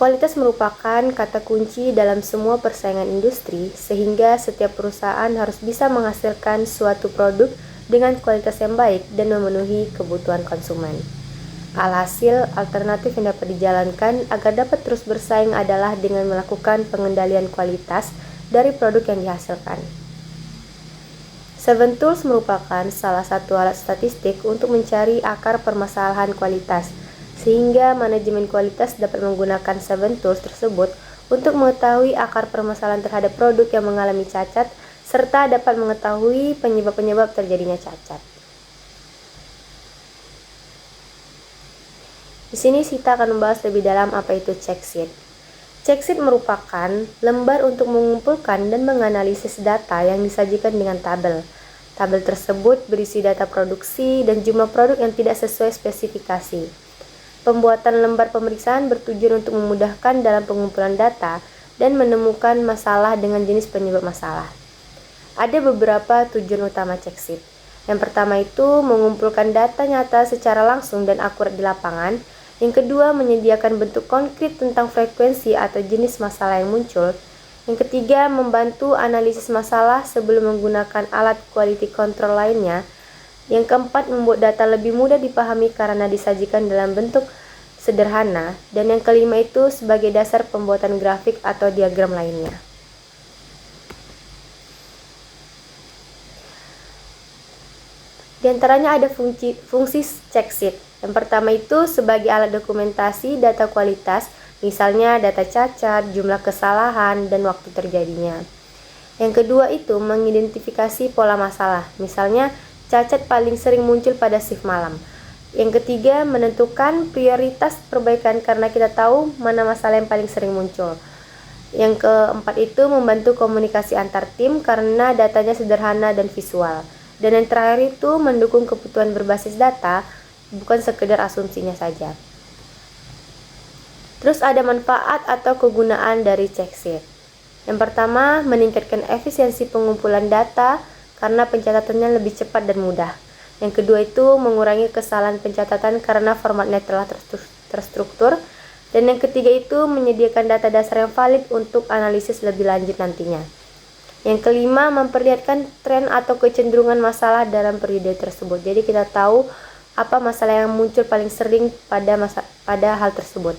Kualitas merupakan kata kunci dalam semua persaingan industri, sehingga setiap perusahaan harus bisa menghasilkan suatu produk dengan kualitas yang baik dan memenuhi kebutuhan konsumen. Alhasil, alternatif yang dapat dijalankan agar dapat terus bersaing adalah dengan melakukan pengendalian kualitas dari produk yang dihasilkan. Seven Tools merupakan salah satu alat statistik untuk mencari akar permasalahan kualitas, sehingga manajemen kualitas dapat menggunakan Seven Tools tersebut untuk mengetahui akar permasalahan terhadap produk yang mengalami cacat, serta dapat mengetahui penyebab-penyebab terjadinya cacat. Di sini Sita akan membahas lebih dalam apa itu check sheet. Check sheet merupakan lembar untuk mengumpulkan dan menganalisis data yang disajikan dengan tabel. Tabel tersebut berisi data produksi dan jumlah produk yang tidak sesuai spesifikasi. Pembuatan lembar pemeriksaan bertujuan untuk memudahkan dalam pengumpulan data dan menemukan masalah dengan jenis penyebab masalah. Ada beberapa tujuan utama check sheet. Yang pertama itu mengumpulkan data nyata secara langsung dan akurat di lapangan. Yang kedua, menyediakan bentuk konkret tentang frekuensi atau jenis masalah yang muncul. Yang ketiga, membantu analisis masalah sebelum menggunakan alat quality control lainnya. Yang keempat, membuat data lebih mudah dipahami karena disajikan dalam bentuk sederhana. Dan yang kelima itu sebagai dasar pembuatan grafik atau diagram lainnya. Di antaranya ada fungsi check sheet. Yang pertama itu sebagai alat dokumentasi data kualitas, misalnya data cacat, jumlah kesalahan, dan waktu terjadinya. Yang kedua itu mengidentifikasi pola masalah, misalnya cacat paling sering muncul pada shift malam. Yang ketiga, menentukan prioritas perbaikan karena kita tahu mana masalah yang paling sering muncul. Yang keempat itu membantu komunikasi antar tim karena datanya sederhana dan visual. Dan yang terakhir itu mendukung kebutuhan berbasis data, bukan sekedar asumsinya saja. Terus ada manfaat atau kegunaan dari check sheet. Yang pertama, meningkatkan efisiensi pengumpulan data karena pencatatannya lebih cepat dan mudah. Yang kedua itu mengurangi kesalahan pencatatan karena formatnya telah terstruktur. Dan yang ketiga itu menyediakan data dasar yang valid untuk analisis lebih lanjut nantinya. Yang kelima, memperlihatkan tren atau kecenderungan masalah dalam periode tersebut. Jadi kita tahu apa masalah yang muncul paling sering pada hal tersebut.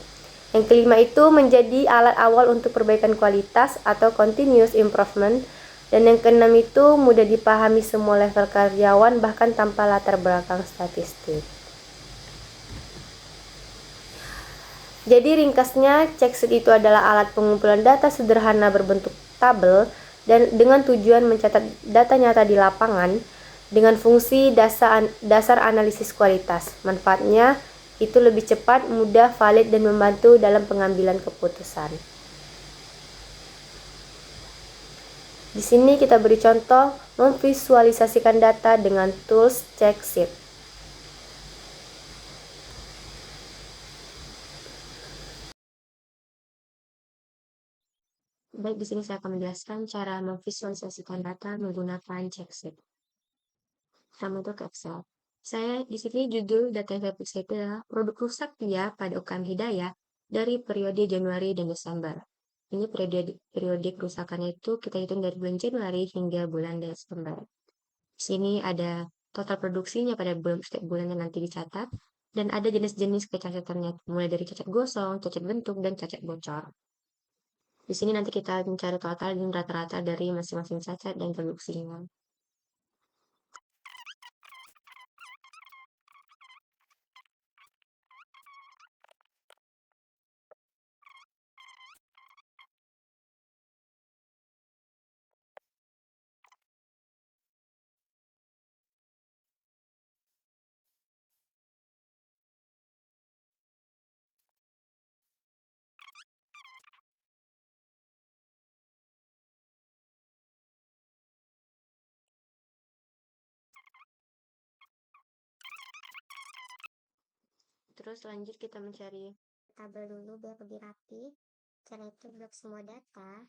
Yang kelima itu menjadi alat awal untuk perbaikan kualitas atau continuous improvement. Dan yang keenam itu mudah dipahami semua level karyawan bahkan tanpa latar belakang statistik. Jadi ringkasnya, check sheet itu adalah alat pengumpulan data sederhana berbentuk tabel dan dengan tujuan mencatat data nyata di lapangan dengan fungsi dasar analisis kualitas. Manfaatnya itu lebih cepat, mudah, valid, dan membantu dalam pengambilan keputusan. Di sini kita beri contoh memvisualisasikan data dengan tools check sheet. Baik, di sini saya akan menjelaskan cara memvisualisasikan data menggunakan check sheet. Pertama untuk Excel. Saya di sini judul data yang saya periksa itu adalah produk rusak ya pada UKM Hidayah dari periode Januari dan Desember. Ini periode kerusakannya itu kita hitung dari bulan Januari hingga bulan Desember. Di sini ada total produksinya pada setiap bulannya nanti dicatat dan ada jenis-jenis kecacatannya mulai dari cacat gosong, cacat bentuk, dan cacat bocor. Di sini nanti kita mencari total dan rata-rata dari masing-masing cacat dan produksinya. Terus lanjut kita mencari tabel dulu biar lebih rapi. Cara itu blok semua data.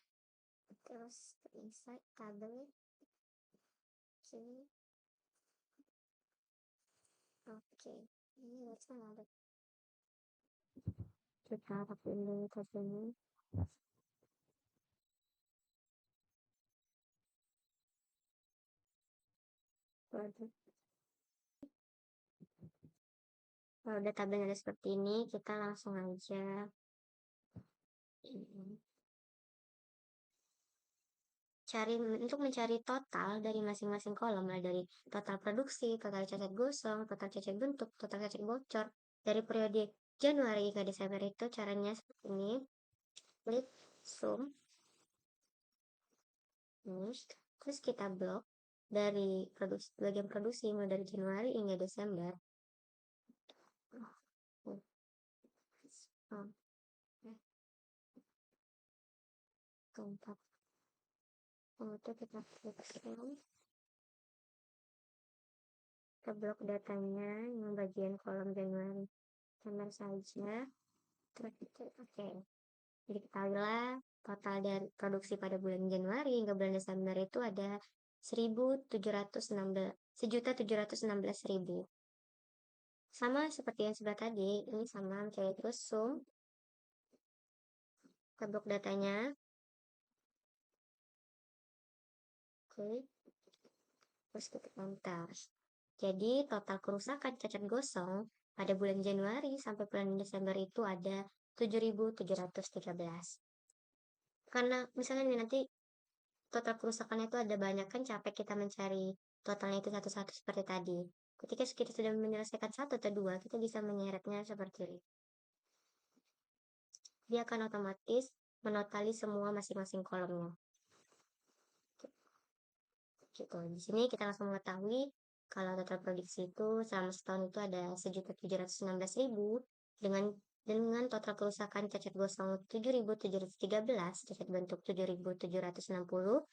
Terus insert tabel sini. Oke, ini ada. Kita rapiin dulu tabelnya. Waduh. Kalau udah tabelnya ada seperti ini, kita langsung aja untuk mencari total dari masing-masing kolom, mulai dari total produksi, total cacat gosong, total cacat bentuk, total cacat bocor dari periode Januari hingga Desember. Itu caranya seperti ini. Klik zoom, terus kita blok dari bagian produksi mulai dari Januari hingga Desember. Keempat. Itu kita klik zoom, kita blok datanya yang bagian kolom Januari Desember saja. Terus oke. Jadi ketahuilah total dari produksi pada bulan Januari hingga bulan Desember itu ada 1.716.000. Sama seperti yang sebelah tadi, ini sama, coba terus zoom, kita blok datanya. Oke. Terus kita enter. Jadi total kerusakan cacat gosong pada bulan Januari sampai bulan Desember itu ada 7.713. Karena misalnya nih nanti total kerusakannya itu ada banyak, kan capek kita mencari totalnya itu satu-satu seperti tadi. Ketika kita sudah menyelesaikan satu atau dua, kita bisa menyeretnya seperti ini. Dia akan otomatis menotali semua masing-masing kolomnya. Gitu. Di sini kita langsung mengetahui kalau total produksi itu selama setahun itu ada 1.716.000 dengan total kerusakan cacat gosong 7.713, cacat bentuk 7.760,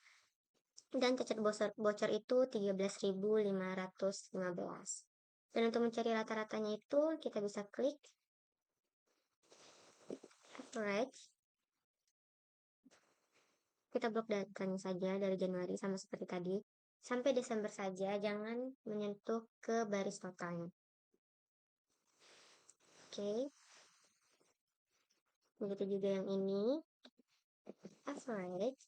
dan cacat bocor itu 13.515. Dan untuk mencari rata-ratanya itu kita bisa klik average. Kita blok datanya saja dari Januari sama seperti tadi. Sampai Desember saja, jangan menyentuh ke baris totalnya. Oke. Begitu juga yang ini. Average.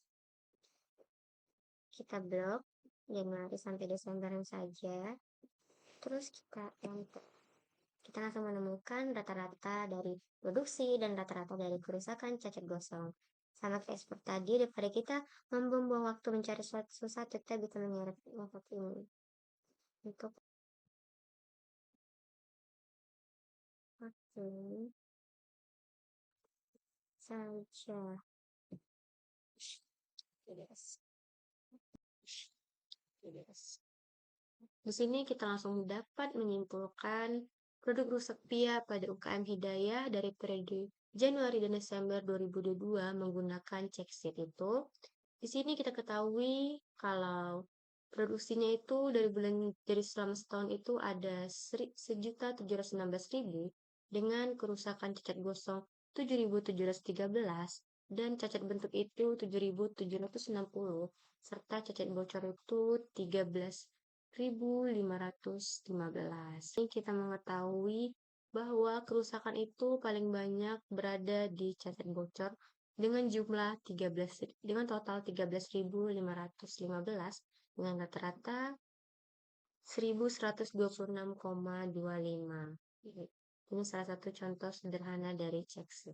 Kita blok Januari sampai Desember saja. Terus kita enter. Kita langsung menemukan rata-rata dari produksi dan rata-rata dari kerusakan cacat gosong. Sama kayak seperti tadi, daripada kita membuang waktu mencari satu-satu, kita bisa menyeret waktu ini untuk waktu saja. Di sini kita langsung dapat menyimpulkan produk rusak pia pada UKM Hidayah dari periode Januari dan Desember 2022 menggunakan check sheet itu. Di sini kita ketahui kalau produksinya itu dari selama setahun itu ada 1.716.000 dengan kerusakan cacat gosong 7.713 dan cacat bentuk itu 7.760 serta cacat bocor itu 13.515. Ini kita mengetahui bahwa kerusakan itu paling banyak berada di cacat bocor dengan total 13.515 dengan rata-rata 1.126,25. Ini salah satu contoh sederhana dari check sheet.